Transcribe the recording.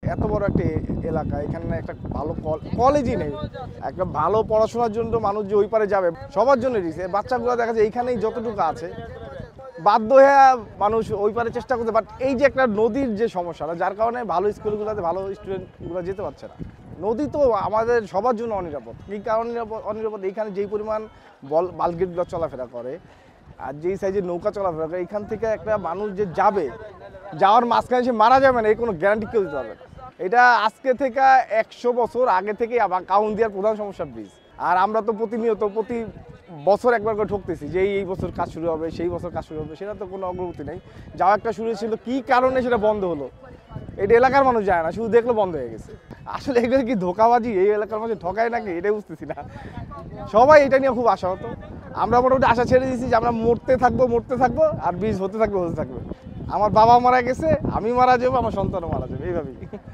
এত বড় একটা এলাকা, এখানে একটা ভালো কলেজই নেই। একটা ভালো পড়াশোনার জন্য মানুষ যে ওই পারে যাবে সবার জন্য রিস্ক। বাচ্চাগুলো দেখা যায় এইখানেই যতটুকু আছে বাধ্য হয়ে মানুষ ওই পারে চেষ্টা করতে। বাট এই যে একটা নদীর যে সমস্যাটা, যার কারণে ভালো স্কুলগুলোতে ভালো স্টুডেন্টগুলো যেতে পারছে না। নদী তো আমাদের সবার জন্য অনিরাপদ। এই কারণে অনিরাপদ, এইখানে যেই পরিমাণ বাল্কগেটগুলো চলাফেরা করে আর যেই সাইজের নৌকা চলাফেরা করে, এইখান থেকে একটা মানুষ যে যাবে, যাওয়ার মাঝখানে সে মারা যাবে না এই কোনো গ্যারান্টি কেউ দিতে পারবে না। এটা আজকে থেকে 100 বছর আগে থেকেই আবার কাউন্দিয়ার প্রধান সমস্যা ব্রিজ। আর আমরা তো প্রতিনিয়ত প্রতি বছর একবার করে ঠকতেছি যে এই বছর কাজ শুরু হবে, সেই বছর কাজ শুরু হবে, সেটা তো কোনো অগ্রগতি নেই। যাওয়া একটা শুরু ছিল, কী কারণে সেটা বন্ধ হলো এটা এলাকার মানুষ যায় না, শুধু দেখলো বন্ধ হয়ে গেছে। আসলে এগুলো কি ধোঁকাবাজি, এই এলাকার মানুষ ঠকায় নাকি এটাই বুঝতেছি না। সবাই এটা নিয়ে খুব আশা হতো। আমরা মোটামুটি আশা ছেড়ে দিয়েছি যে আমরা মরতে থাকবো আর ব্রিজ হতে থাকবে। আমার বাবা মারা গেছে, আমি মারা যাবো, আমার সন্তানও মারা যাবে, এইভাবেই।